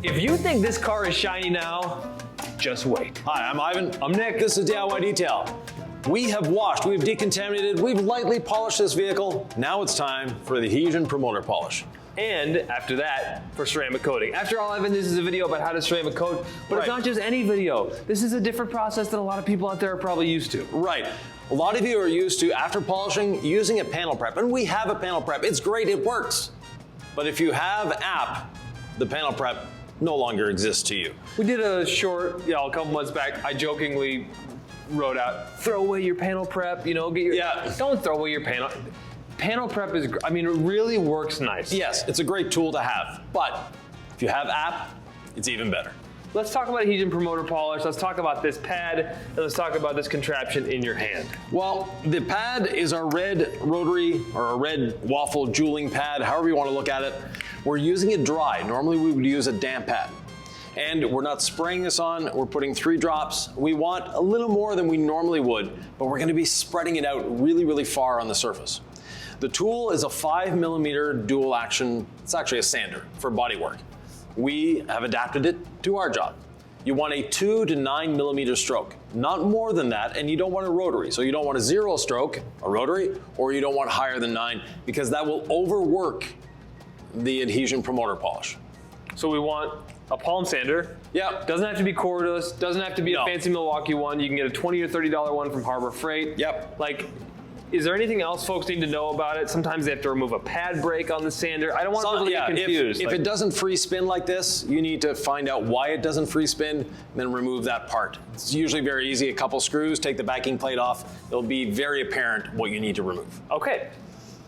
If you think this car is shiny now, just wait. Hi, I'm Ivan. I'm Nick. This is DIY Detail. We have washed, we've decontaminated, we've lightly polished this vehicle. Now it's time for the adhesion promoter polish. And after that, for ceramic coating. After all, Ivan, this is a video about how to ceramic coat, but it's Right. not just any video. This is a different process than a lot of people out there are probably used to. Right. A lot of you are used to, after polishing, using a panel prep. And we have a panel prep. It's great, it works. But if you have app, the panel prep no longer exists to you. We did a short, a couple months back, I jokingly wrote out, throw away your panel prep, get your, don't throw away your panel. Panel prep is, it really works nice. Yes, it's a great tool to have, but if you have app, it's even better. Let's talk about adhesion promoter polish. Let's talk about this pad, and let's talk about this contraption in your hand. Well, the pad is our red rotary or a red waffle jeweling pad, however you want to look at it. We're using it dry. Normally we would use a damp pad. And we're not spraying this on, we're putting 3 drops. We want a little more than we normally would, but we're gonna be spreading it out really, really far on the surface. The tool is a 5mm dual action, it's actually a sander for body work. We have adapted it to our job. You want a 2 to 9mm stroke, not more than that, and you don't want a rotary. So you don't want a 0 stroke, a rotary, or you don't want higher than 9, because that will overwork the adhesion promoter polish. So we want a palm sander. Yep. Doesn't have to be cordless, doesn't have to be a fancy Milwaukee one. You can get a $20 or $30 one from Harbor Freight. Yep. Is there anything else folks need to know about it? Sometimes they have to remove a pad brake on the sander. I don't want people to get confused. If it doesn't free spin like this, you need to find out why it doesn't free spin, and then remove that part. It's usually very easy. A couple screws, take the backing plate off. It'll be very apparent what you need to remove. Okay,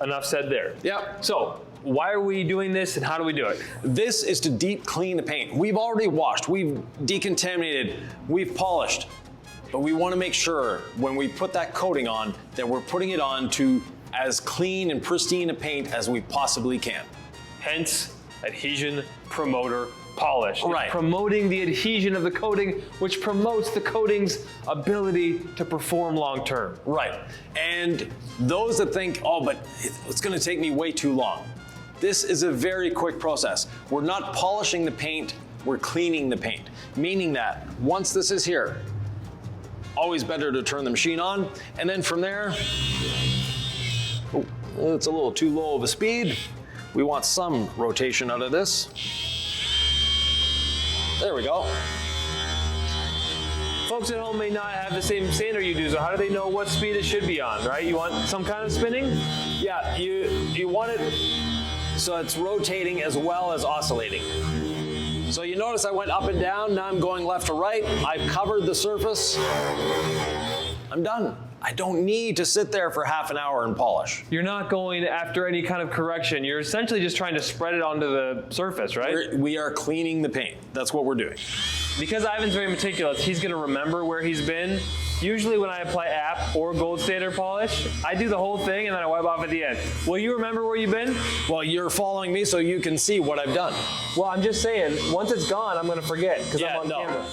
enough said there. Yep. So, why are we doing this and how do we do it? This is to deep clean the paint. We've already washed, we've decontaminated, we've polished. But we want to make sure when we put that coating on that we're putting it on to as clean and pristine a paint as we possibly can. Hence, adhesion promoter polish. Right. It's promoting the adhesion of the coating, which promotes the coating's ability to perform long term. Right. And those that think, oh, but it's going to take me way too long. This is a very quick process. We're not polishing the paint, we're cleaning the paint. Meaning that once this is here, always better to turn the machine on, and then from there, it's a little too low of a speed. We want some rotation out of this. There we go. Folks at home may not have the same sander you do, so how do they know what speed it should be on, right? You want some kind of spinning? Yeah, you want it so it's rotating as well as oscillating. So you notice I went up and down, now I'm going left to right. I've covered the surface. I'm done. I don't need to sit there for half an hour and polish. You're not going after any kind of correction. You're essentially just trying to spread it onto the surface, right? We are cleaning the paint. That's what we're doing. Because Ivan's very meticulous, he's gonna remember where he's been. Usually when I apply app or gold standard polish, I do the whole thing and then I wipe off at the end. Will you remember where you've been? Well, you're following me so you can see what I've done. Well, I'm just saying, once it's gone, I'm gonna forget because I'm on camera.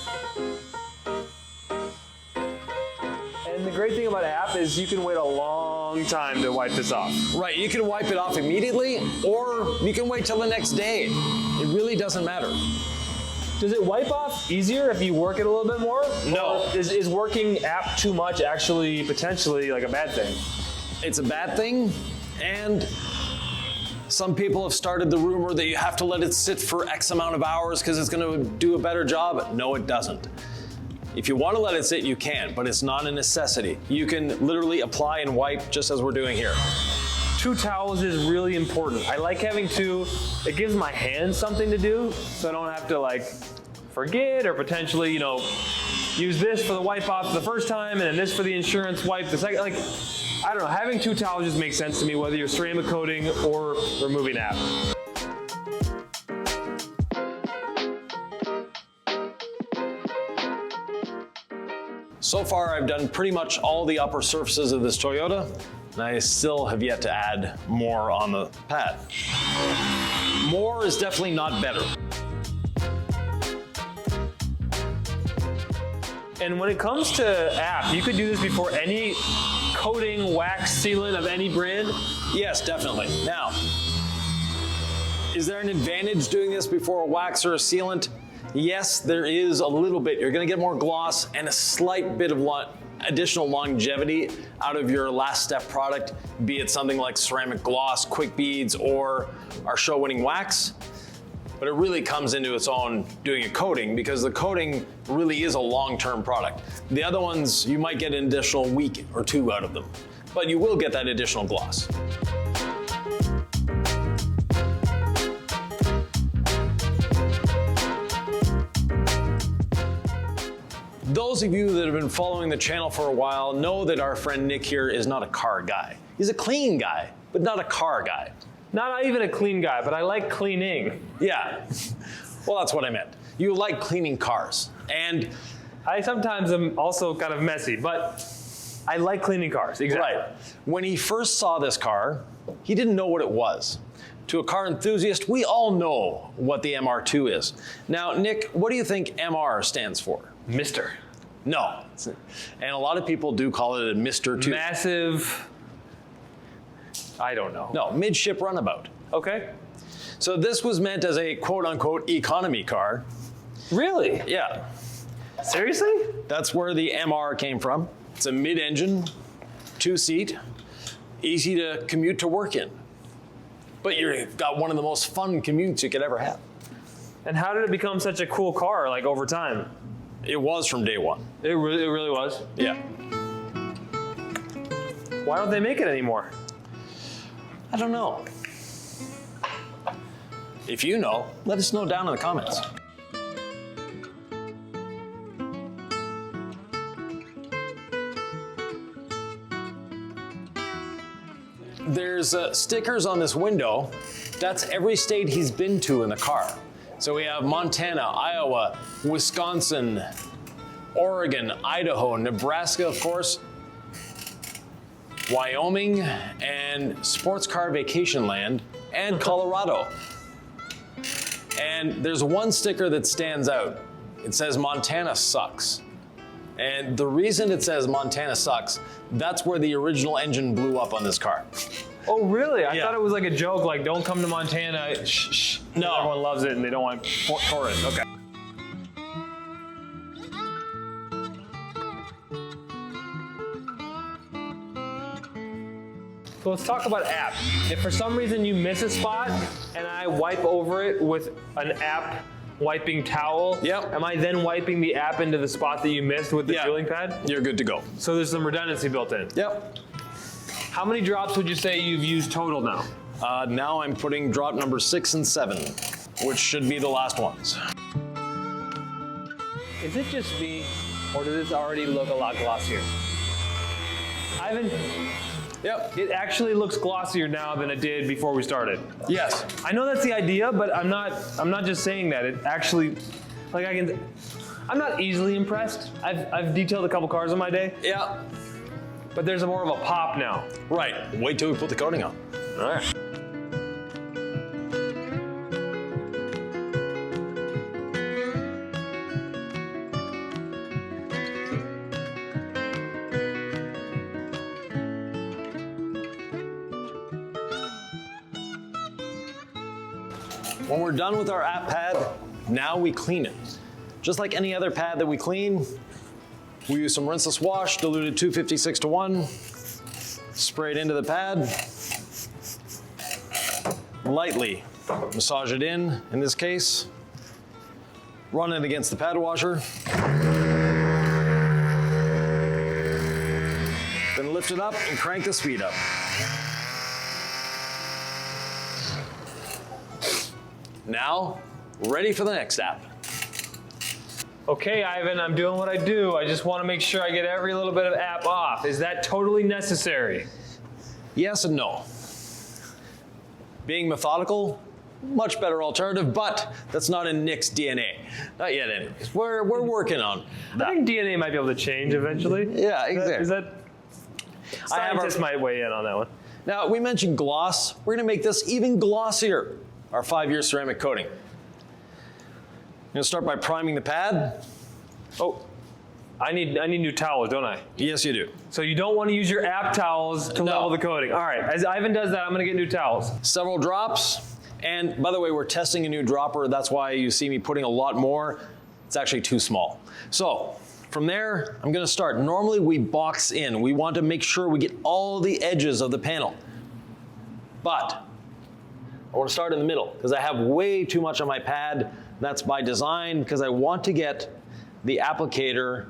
And the great thing about app is you can wait a long time to wipe this off. Right, you can wipe it off immediately or you can wait till the next day. It really doesn't matter. Does it wipe off easier if you work it a little bit more? No. Or is working app too much actually potentially like a bad thing? It's a bad thing, and some people have started the rumor that you have to let it sit for X amount of hours because it's going to do a better job. No, it doesn't. If you want to let it sit, you can, but it's not a necessity. You can literally apply and wipe just as we're doing here. 2 towels is really important. I like having 2. It gives my hands something to do, so I don't have to forget or potentially, use this for the wipe off the first time and then this for the insurance wipe the second. I don't know, having 2 towels just makes sense to me, whether you're ceramic coating or removing app. So far, I've done pretty much all the upper surfaces of this Toyota, and I still have yet to add more on the pad. More is definitely not better. And when it comes to app, you could do this before any coating, wax, sealant of any brand. Yes, definitely. Now, Is there an advantage doing this before a wax or a sealant? Yes, there is a little bit. You're gonna get more gloss and a slight bit of additional longevity out of your last step product, be it something like ceramic gloss, quick beads, or our show-winning wax. But it really comes into its own doing a coating, because the coating really is a long-term product. The other ones, you might get an additional week or two out of them, but you will get that additional gloss. Those of you that have been following the channel for a while know that our friend Nick here is not a car guy. He's a clean guy, but not a car guy. Not even a clean guy, but I like cleaning. Yeah, well, that's what I meant. You like cleaning cars. And I sometimes am also kind of messy, but I like cleaning cars, exactly. Right. When he first saw this car, he didn't know what it was. To a car enthusiast, we all know what the MR2 is. Now, Nick, what do you think MR stands for? Mister. No. And a lot of people do call it a Mr. too. Massive, I don't know. No, midship runabout. Okay. So this was meant as a quote-unquote economy car. Really? Yeah. Seriously? That's where the MR came from. It's a mid-engine, 2-seat, easy to commute to work in. But you've got one of the most fun commutes you could ever have. And how did it become such a cool car, like over time? It was from day one. It really was? Yeah. Why don't they make it anymore? I don't know. If you know, let us know down in the comments. There's stickers on this window. That's every state he's been to in the car. So we have Montana, Iowa, Wisconsin, Oregon, Idaho, Nebraska, of course, Wyoming, and Sports Car Vacation Land, and Colorado. And there's one sticker that stands out. It says Montana sucks. And the reason it says Montana sucks, that's where the original engine blew up on this car. Oh, really? I Yeah. thought it was like a joke, like don't come to Montana. Shh, shh. No. Everyone loves it and they don't want tourists. Okay. So let's talk about app. If for some reason you miss a spot and I wipe over it with an app wiping towel, Yep. am I then wiping the app into the spot that you missed with the Yeah. fueling pad? You're good to go. So there's some redundancy built in. Yep. How many drops would you say you've used total now? Now I'm putting drop number 6 and 7, which should be the last ones. Is it just me, or does this already look a lot glossier? Ivan, Yep. it actually looks glossier now than it did before we started. Yes. I know that's the idea, but I'm not just saying that. It actually, like I'm not easily impressed. I've detailed a couple cars in my day, Yeah. but there's more of a pop now. Right. Wait till we put the coating on. All right. When we're done with our app pad, now we clean it. Just like any other pad that we clean, we use some rinseless wash, diluted 256:1, spray it into the pad, lightly massage it in this case, run it against the pad washer, then lift it up and crank the speed up. Now, ready for the next app. Okay, Ivan, I'm doing what I do. I just want to make sure I get every little bit of app off. Is that totally necessary? Yes and no. Being methodical, much better alternative, but that's not in Nick's DNA. Not yet anyways. We're working on I that. think DNA might be able to change eventually. Yeah, exactly. Is that I have our- scientists might weigh in on that one. Now, we mentioned gloss. We're gonna make this even glossier, our 5-year ceramic coating. I'm gonna start by priming the pad. Oh, I need new towels, don't I? Yes, you do. So you don't want to use your app towels to No. level the coating. All right, as Ivan does that, I'm gonna get new towels. Several drops, And by the way, we're testing a new dropper. That's why you see me putting a lot more. It's actually too small. So from there, I'm gonna start. Normally we box in. We want to make sure we get all the edges of the panel. But I want to start in the middle because I have way too much on my pad. That's by design because I want to get the applicator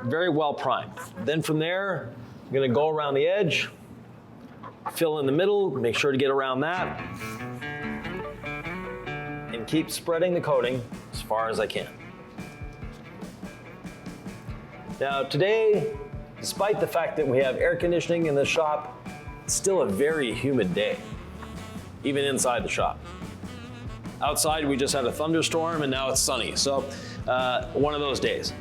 very well primed. Then from there, I'm gonna go around the edge, fill in the middle, make sure to get around that, and keep spreading the coating as far as I can. Now today, despite the fact that we have air conditioning in the shop, it's still a very humid day, even inside the shop. Outside, we just had a thunderstorm and now it's sunny. So one of those days.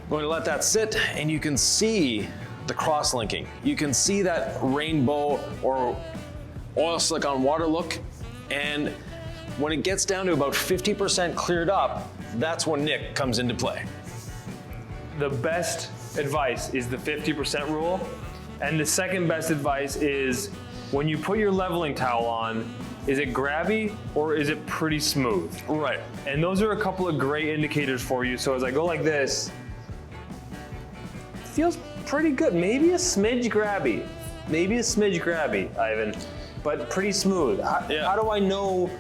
I'm going to let that sit and you can see the cross-linking. You can see that rainbow or oil slick on water look. And when it gets down to about 50% cleared up, that's when Nick comes into play. The best advice is the 50% rule. And the second best advice is when you put your leveling towel on, is it grabby or is it pretty smooth? Right. And those are a couple of great indicators for you. So as I go like this, it feels pretty good. Maybe a smidge grabby. Maybe a smidge grabby, Ivan, but pretty smooth. How do I know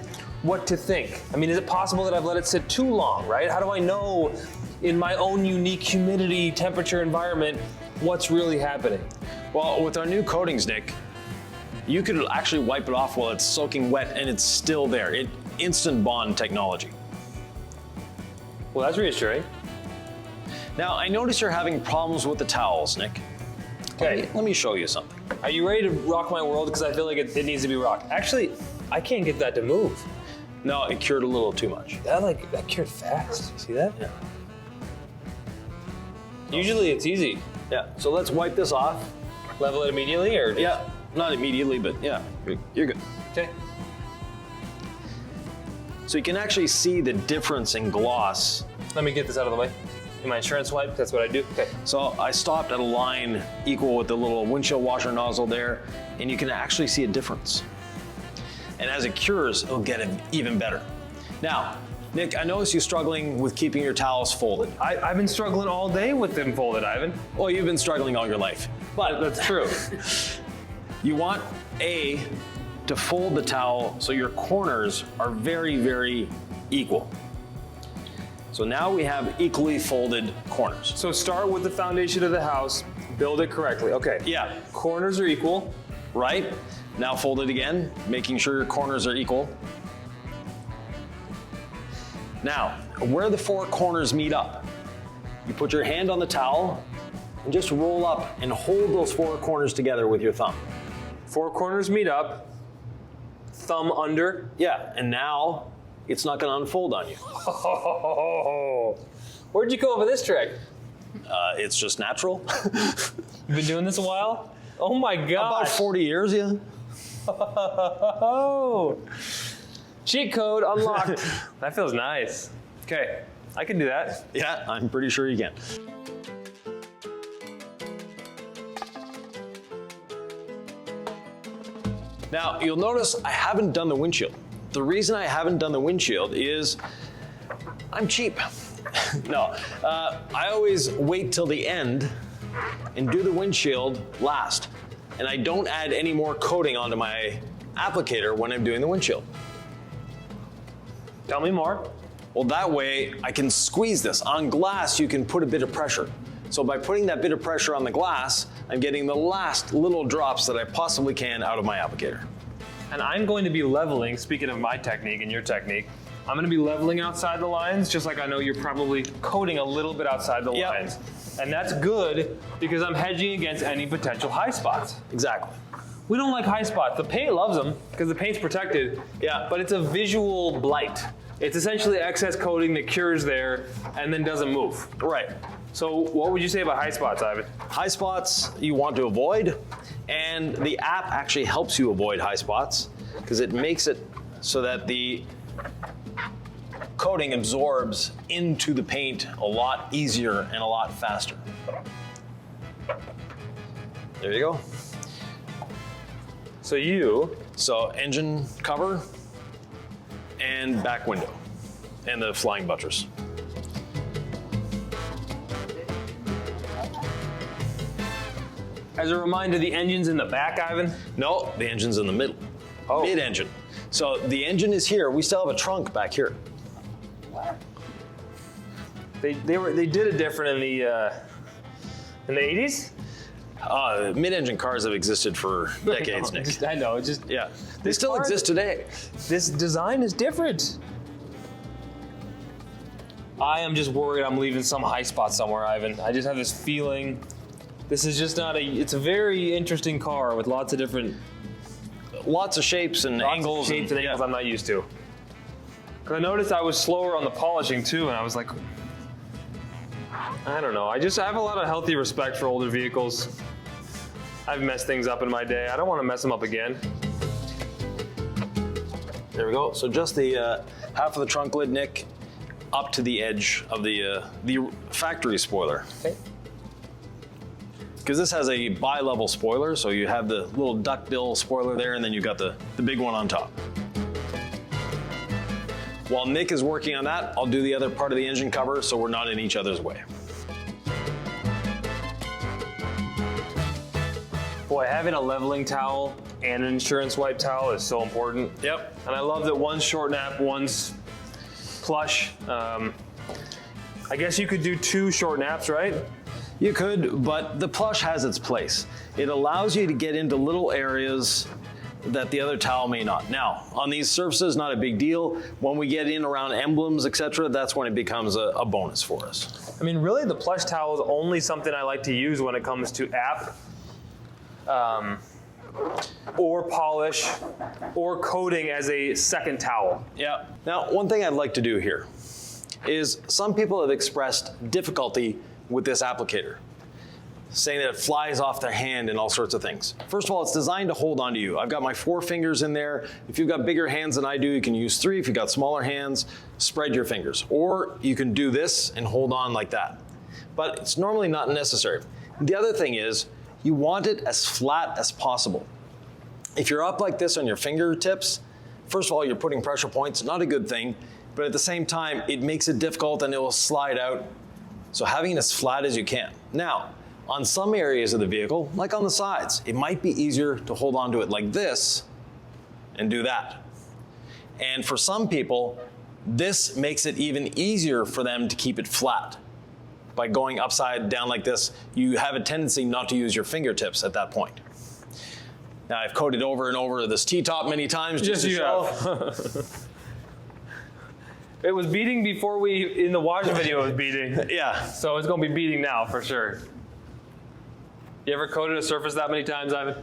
what to think? I mean, is it possible that I've let it sit too long, right? How do I know in my own unique humidity, temperature environment, what's really happening? Well, with our new coatings, Nick, you could actually wipe it off while it's soaking wet and it's still there. Instant bond technology. Well, that's reassuring. Now, I notice you're having problems with the towels, Nick. Okay. Let me show you something. Are you ready to rock my world? Because I feel like it needs to be rocked. Actually, I can't get that to move. No, it cured a little too much. That cured fast. You see that? Yeah. Usually it's easy. Yeah, so let's wipe this off. Level it immediately or? Yeah, not immediately, but yeah, you're good. Okay. So you can actually see the difference in gloss. Let me get this out of the way. In my insurance wipe, that's what I do. Okay. So I stopped at a line equal with the little windshield washer nozzle there, and you can actually see a difference. And as it cures, it'll get even better. Now, Nick, I notice you struggling with keeping your towels folded. I've been struggling all day with them folded, Ivan. Well, you've been struggling all your life. But that's true. You want to fold the towel so your corners are very, very equal. So now we have equally folded corners. So start with the foundation of the house, build it correctly. Okay. Yeah. Corners are equal. Right? Now fold it again, making sure your corners are equal. Now, where the four corners meet up, you put your hand on the towel and just roll up and hold those four corners together with your thumb. Four corners meet up, thumb under. Yeah, and now it's not gonna unfold on you. Oh, where'd you come up with this trick? It's just natural. You've been doing this a while? Oh my gosh. About 40 years, yeah. Oh, cheat code unlocked. That feels nice. Okay, I can do that. Yeah, I'm pretty sure you can. Now, you'll notice I haven't done the windshield. The reason I haven't done the windshield is I'm cheap. No, I always wait till the end and do the windshield last. And I don't add any more coating onto my applicator when I'm doing the windshield. Tell me more. Well, that way I can squeeze this. On glass, you can put a bit of pressure. So by putting that bit of pressure on the glass, I'm getting the last little drops that I possibly can out of my applicator. And I'm going to be leveling, speaking of my technique and your technique, I'm going to be leveling outside the lines, just like I know you're probably coating a little bit outside the lines. And that's good because I'm hedging against any potential high spots. Exactly. We don't like high spots. The paint loves them because the paint's protected. Yeah. But it's a visual blight. It's essentially excess coating that cures there and then doesn't move. Right. So what would you say about high spots, Ivan? High spots you want to avoid, and the app actually helps you avoid high spots because it makes it so that the coating absorbs into the paint a lot easier and a lot faster. There you go. So you So engine cover and back window and the flying buttress. As a reminder, the engine's in the back, Ivan? No, the engine's in the middle. Oh. Mid-engine. So the engine is here. We still have a trunk back here. They did it different in the 80s? Mid-engine cars have existed for decades, Nick. I know, Yeah, they still exist today. This design is different. I am just worried I'm leaving some high spot somewhere, Ivan. I just have this feeling. This is just not it's a very interesting car with lots of different Shapes and angles. Shapes and angles I'm not used to. Because I noticed I was slower on the polishing too, and I was like, I don't know. I have a lot of healthy respect for older vehicles. I've messed things up in my day. I don't want to mess them up again. There we go. So just the half of the trunk lid, Nick, up to the edge of the factory spoiler. Okay. Because this has a bi-level spoiler, so you have the little duckbill spoiler there, and then you've got the big one on top. While Nick is working on that, I'll do the other part of the engine cover so we're not in each other's way. Boy, having a leveling towel and an insurance wipe towel is so important. Yep. And I love that one's short nap, one's plush. I guess you could do 2 short naps, right? You could, but the plush has its place. It allows you to get into little areas that the other towel may not. Now, on these surfaces, not a big deal. When we get in around emblems, etc., that's when it becomes a bonus for us. I mean, really, the plush towel is only something I like to use when it comes to app, or polish, or coating as a second towel. Yeah. Now, one thing I'd like to do here is some people have expressed difficulty with this applicator, saying that it flies off their hand and all sorts of things. First of all, it's designed to hold onto you. I've got my 4 fingers in there. If you've got bigger hands than I do, you can use 3. If you've got smaller hands, spread your fingers. Or you can do this and hold on like that. But it's normally not necessary. The other thing is, you want it as flat as possible. If you're up like this on your fingertips, first of all, you're putting pressure points, not a good thing, but at the same time, it makes it difficult and it will slide out. So having it as flat as you can. Now, on some areas of the vehicle, like on the sides, it might be easier to hold onto it like this and do that. And for some people, this makes it even easier for them to keep it flat. By going upside down like this, you have a tendency not to use your fingertips at that point. Now, I've coated over and over this T-top many times just to show. It was beating before in the wash video it was beating. Yeah. So it's gonna be beating now for sure. You ever coated a surface that many times, Ivan?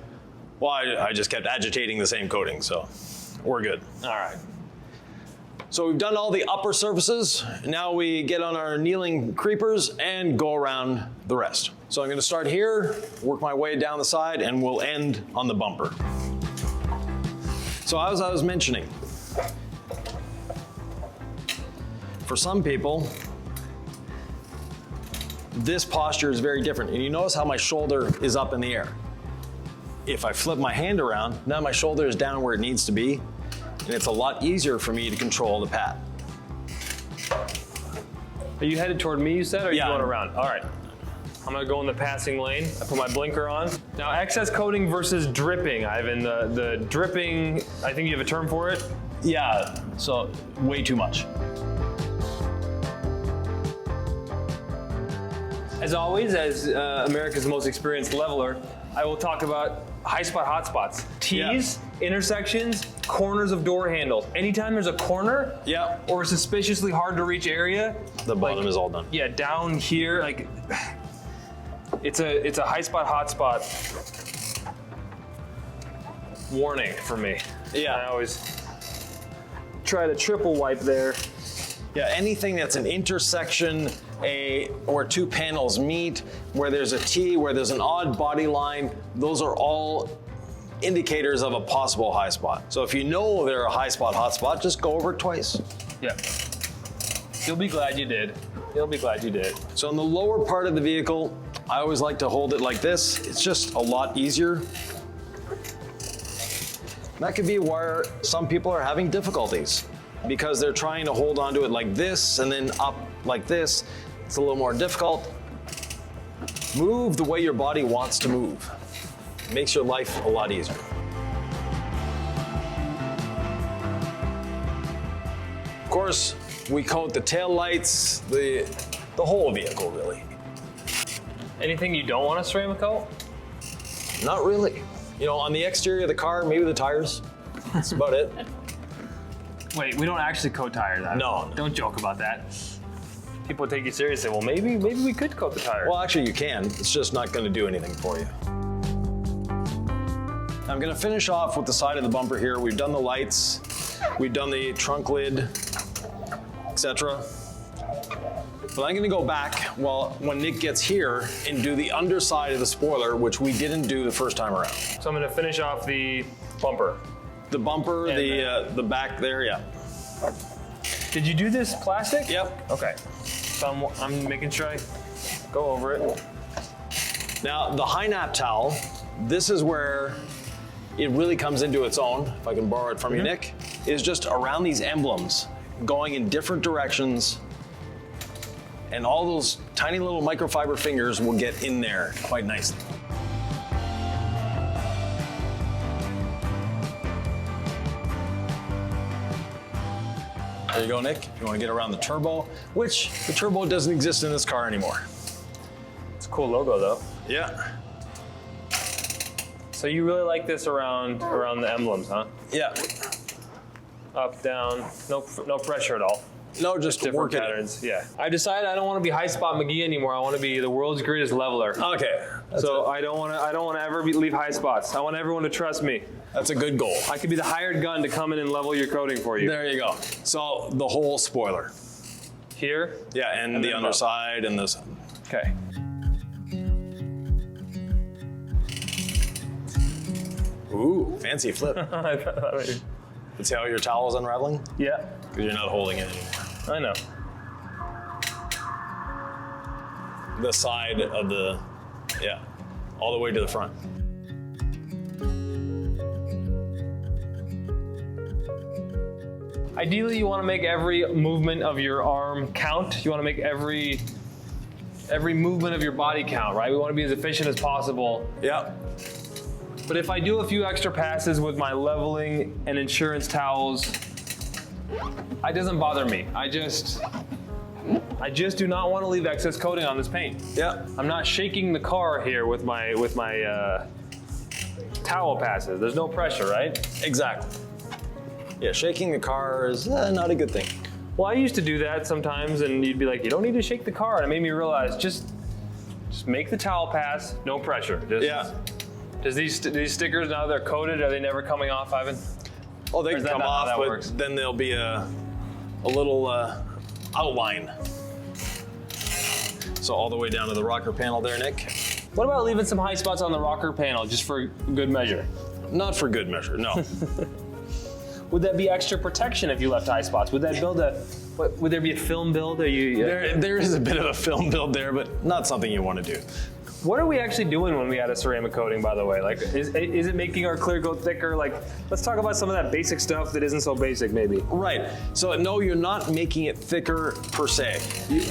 Well, I just kept agitating the same coating, so we're good. All right. So we've done all the upper surfaces. Now we get on our kneeling creepers and go around the rest. So I'm gonna start here, work my way down the side, and we'll end on the bumper. So as I was mentioning, for some people, this posture is very different. And you notice how my shoulder is up in the air. If I flip my hand around, now my shoulder is down where it needs to be, and it's a lot easier for me to control the pad. Are you headed toward me, you said, or are you Yeah. going around? All right. I'm gonna go in the passing lane. I put my blinker on. Now, excess coating versus dripping, Ivan. The dripping, I think you have a term for it. Yeah, so way too much. As always, as America's most experienced leveler, I will talk about high spot, hot spots. T's, intersections, corners of door handles. Anytime there's a corner or a suspiciously hard to reach area, the bottom is all done. Yeah, down here, like it's a high spot, hot spot warning for me. Yeah. I always try to triple wipe there. Yeah, anything that's an intersection, where 2 panels meet, where there's a T, where there's an odd body line, those are all indicators of a possible high spot. So if you know they're a high spot, hot spot, just go over it twice. Yeah. You'll be glad you did. You'll be glad you did. So in the lower part of the vehicle, I always like to hold it like this. It's just a lot easier. That could be where some people are having difficulties because they're trying to hold onto it like this and then up like this. It's a little more difficult. Move the way your body wants to move. It makes your life a lot easier. Of course, we coat the tail lights, the whole vehicle really. Anything you don't want to ceramic coat? Not really. You know, on the exterior of the car, maybe the tires. That's about it. Wait, we don't actually coat tires. No. Don't joke about that. People take you seriously. Well, maybe we could coat the tires. Well, actually you can. It's just not going to do anything for you. I'm going to finish off with the side of the bumper here. We've done the lights. We've done the trunk lid, etc. But I'm going to go back when Nick gets here and do the underside of the spoiler, which we didn't do the first time around. So I'm going to finish off the bumper. The bumper, the back there, yeah. Did you do this plastic? Yep. Okay. So I'm making sure I go over it. Now, the high nap towel, this is where it really comes into its own, if I can borrow it from you, Nick, is just around these emblems, going in different directions, and all those tiny little microfiber fingers will get in there quite nicely. There you go, Nick. If you want to get around the turbo, which the turbo doesn't exist in this car anymore. It's a cool logo though. Yeah. So you really like this around the emblems, huh? Yeah. Up, down, no pressure at all. No, just Different work patterns. Yeah. I decided I don't want to be High Spot McGee anymore. I want to be the world's greatest leveler. Okay. So I don't want to ever leave high spots. I want everyone to trust me. That's a good goal. I could be the hired gun to come in and level your coating for you. There you go. So the whole spoiler. Here? Yeah, and the underside and this. Okay. Ooh, fancy flip. Yeah. See how your towel's unraveling? Yeah. Because you're not holding it anymore. I know. The side of the, yeah, all the way to the front. Ideally, you want to make every movement of your arm count. You want to make every movement of your body count, right? We want to be as efficient as possible. Yeah. But if I do a few extra passes with my leveling and insurance towels, it doesn't bother me. I just do not want to leave excess coating on this paint. Yeah. I'm not shaking the car here with my towel passes. There's no pressure, right? Exactly. Yeah, shaking the car is not a good thing. Well, I used to do that sometimes, and you'd be like, you don't need to shake the car. And it made me realize, just make the towel pass, no pressure. Yeah. Does these stickers, now they're coated, are they never coming off, Ivan? Oh, they can come off, but works? then there'll be a little outline. So all the way down to the rocker panel there, Nick. What about leaving some high spots on the rocker panel, just for good measure? Not for good measure, no. Would that be extra protection if you left high spots? Would that build would there be a film build? Or There is a bit of a film build there, but not something you want to do. What are we actually doing when we add a ceramic coating, by the way? Like, is it making our clear coat thicker? Like, let's talk about some of that basic stuff that isn't so basic, maybe. Right. So no, you're not making it thicker per se.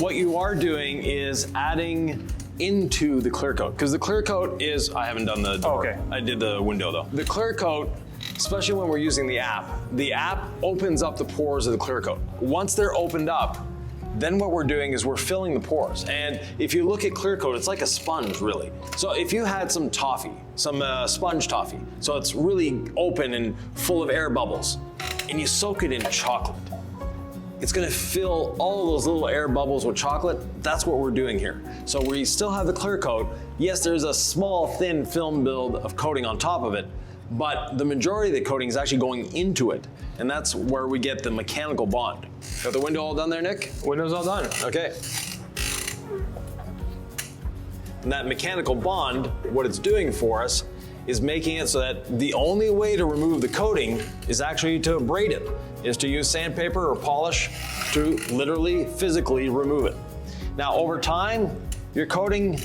What you are doing is adding into the clear coat, because the clear coat is, I haven't done the door. Okay. I did the window though. The clear coat, especially when we're using the app opens up the pores of the clear coat. Once they're opened up, then what we're doing is we're filling the pores. And if you look at clear coat, it's like a sponge, really. So if you had some toffee, some sponge toffee, so it's really open and full of air bubbles, and you soak it in chocolate, it's gonna fill all those little air bubbles with chocolate. That's what we're doing here. So we still have the clear coat. Yes, there's a small, thin film build of coating on top of it, but the majority of the coating is actually going into it. And that's where we get the mechanical bond. Got the window all done there, Nick? Window's all done. Okay. And that mechanical bond, what it's doing for us is making it so that the only way to remove the coating is actually to abrade it, is to use sandpaper or polish to literally, physically remove it. Now, over time, your coating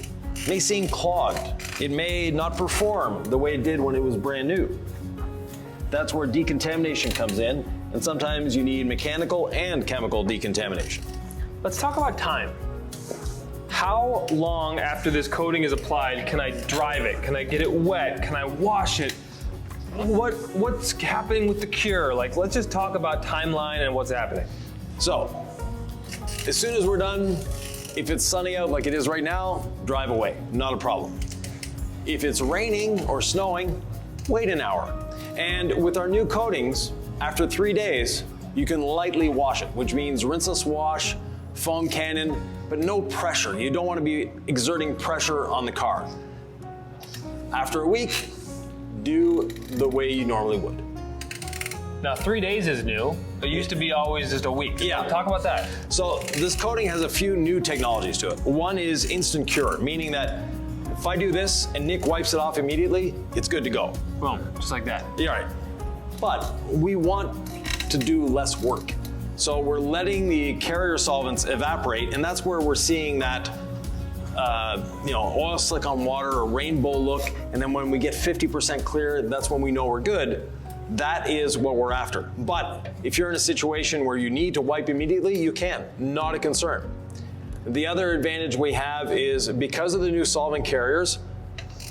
may seem clogged. It may not perform the way it did when it was brand new. That's where decontamination comes in, and sometimes you need mechanical and chemical decontamination. Let's talk about time. How long after this coating is applied can I drive it? Can I get it wet? Can I wash it? What's happening with the cure? Like, let's just talk about timeline and what's happening. So, as soon as we're done, if it's sunny out like it is right now, drive away, not a problem. If it's raining or snowing, wait an hour. And with our new coatings, after 3 days, you can lightly wash it, which means rinseless wash, foam cannon, but no pressure. You don't want to be exerting pressure on the car. After a week, do the way you normally would. Now, 3 days is new. It used to be always just a week. Yeah. Talk about that. So this coating has a few new technologies to it. One is instant cure, meaning that if I do this and Nick wipes it off immediately, it's good to go. Boom, just like that. Yeah, right. But we want to do less work. So we're letting the carrier solvents evaporate, and that's where we're seeing that oil slick on water or rainbow look, and then when we get 50% clear, that's when we know we're good. That is what we're after. But if you're in a situation where you need to wipe immediately, you can, not a concern. The other advantage we have is because of the new solvent carriers,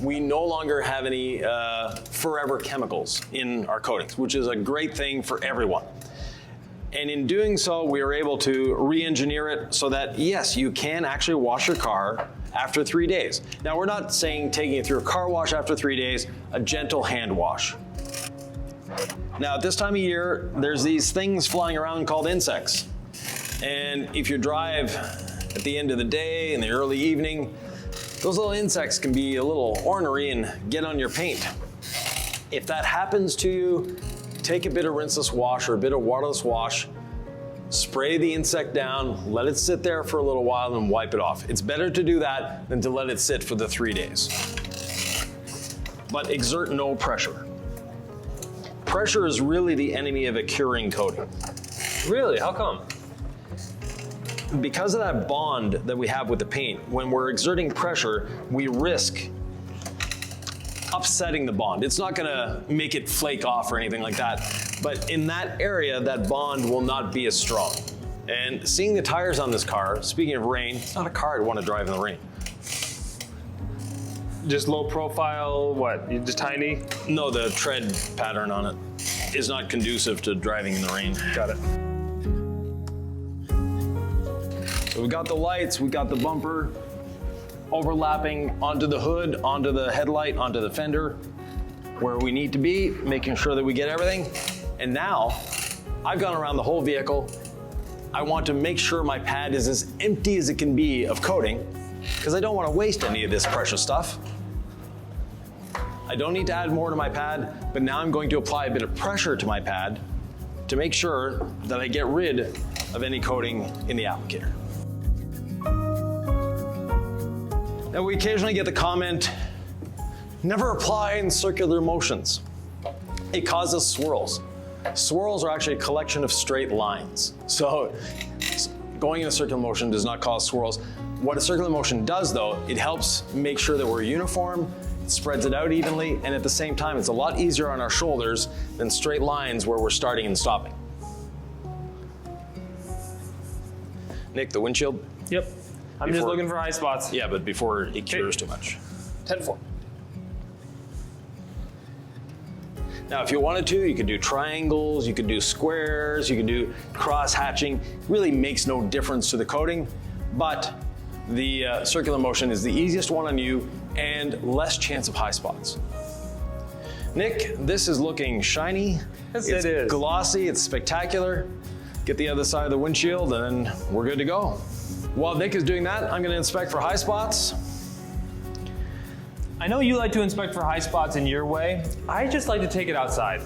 we no longer have any forever chemicals in our coatings, which is a great thing for everyone. And in doing so, we are able to re-engineer it so that, yes, you can actually wash your car after 3 days. Now, we're not saying taking it through a car wash after 3 days, a gentle hand wash. Now, at this time of year, there's these things flying around called insects. And if you drive at the end of the day, in the early evening, those little insects can be a little ornery and get on your paint. If that happens to you, take a bit of rinseless wash or a bit of waterless wash, spray the insect down, let it sit there for a little while and wipe it off. It's better to do that than to let it sit for the 3 days. But exert no pressure. Pressure is really the enemy of a curing coating. Really? How come? Because of that bond that we have with the paint, when we're exerting pressure, we risk upsetting the bond. It's not gonna make it flake off or anything like that, but in that area, that bond will not be as strong. And seeing the tires on this car, speaking of rain, it's not a car I'd want to drive in the rain. Just low profile, what? You just tiny? No, the tread pattern on it is not conducive to driving in the rain. Got it. So we got the lights, we got the bumper, overlapping onto the hood, onto the headlight, onto the fender, where we need to be, making sure that we get everything. And now, I've gone around the whole vehicle. I want to make sure my pad is as empty as it can be of coating, because I don't want to waste any of this precious stuff. I don't need to add more to my pad, but now I'm going to apply a bit of pressure to my pad to make sure that I get rid of any coating in the applicator. Now, we occasionally get the comment, never apply in circular motions. It causes swirls. Swirls are actually a collection of straight lines. So going in a circular motion does not cause swirls. What a circular motion does though, it helps make sure that we're uniform, it spreads it out evenly, and at the same time, it's a lot easier on our shoulders than straight lines where we're starting and stopping. Nick, the windshield? Yep. I'm just looking for high spots. Yeah, but before it cures too much. 10-4. Now, if you wanted to, you could do triangles, you could do squares, you could do cross hatching. Really makes no difference to the coating, but the circular motion is the easiest one on you and less chance of high spots. Nick, this is looking shiny. Yes, It's it is. glossy, it's spectacular. Get the other side of the windshield and we're good to go. While Nick is doing that, I'm gonna inspect for high spots. I know you like to inspect for high spots in your way. I just like to take it outside.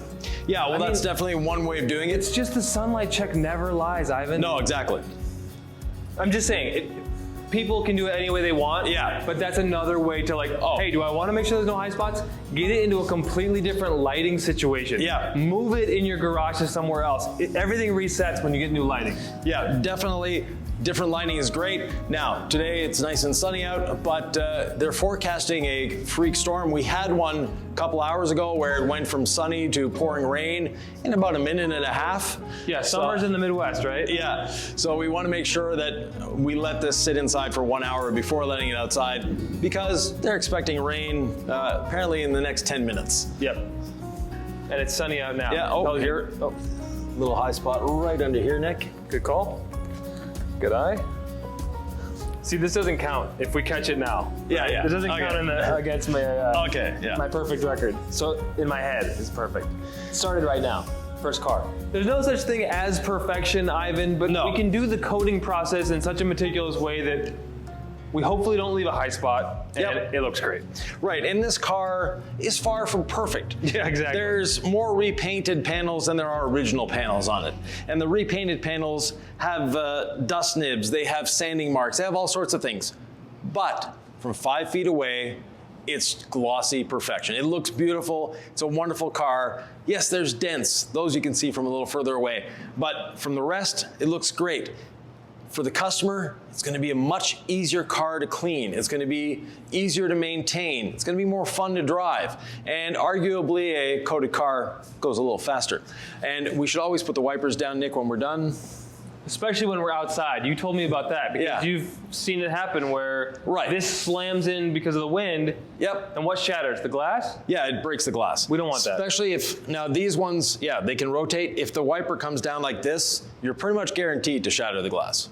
Yeah, well, that's definitely one way of doing it. It's just the sunlight check never lies, Ivan. No, exactly. I'm just saying, people can do it any way they want. Yeah. But that's another way to hey, do I want to make sure there's no high spots? Get it into a completely different lighting situation. Yeah. Move it in your garage to somewhere else. Everything resets when you get new lighting. Yeah, definitely. Different lighting is great. Now, today it's nice and sunny out, but they're forecasting a freak storm. We had one a couple hours ago where it went from sunny to pouring rain in about a minute and a half. Yeah, summer's in the Midwest, right? Yeah, so we want to make sure that we let this sit inside for 1 hour before letting it outside because they're expecting rain apparently in the next 10 minutes. Yep. And it's sunny out now. Yeah, here. Oh, little high spot right under here, Nick. Good call. Good eye. See, this doesn't count if we catch it now. Yeah, yeah. This doesn't count in the, against my my perfect record. So in my head, it's perfect. Started right now. First car. There's no such thing as perfection, Ivan, but we can do the coating process in such a meticulous way that we hopefully don't leave a high spot, and it looks great. Right, and this car is far from perfect. Yeah, exactly. There's more repainted panels than there are original panels on it. And the repainted panels have dust nibs, they have sanding marks, they have all sorts of things. But from 5 feet away, it's glossy perfection. It looks beautiful, it's a wonderful car. Yes, there's dents, those you can see from a little further away. But from the rest, it looks great. For the customer, it's going to be a much easier car to clean. It's going to be easier to maintain. It's going to be more fun to drive. And arguably, a coated car goes a little faster. And we should always put the wipers down, Nick, when we're done. Especially when we're outside. You told me about that because you've seen it happen where this slams in because of the wind. Yep. And what shatters? The glass? Yeah, it breaks the glass. We don't want that. Especially if, now these ones, yeah, they can rotate. If the wiper comes down like this, you're pretty much guaranteed to shatter the glass.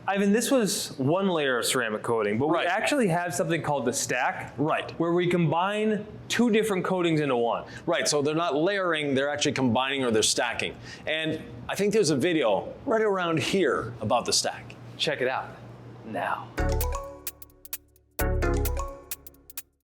Ivan, this was one layer of ceramic coating, but we actually have something called the stack. Right. Where we combine 2 different coatings into one. Right, so they're not layering, they're actually combining or they're stacking. And I think there's a video right around here about the stack. Check it out now.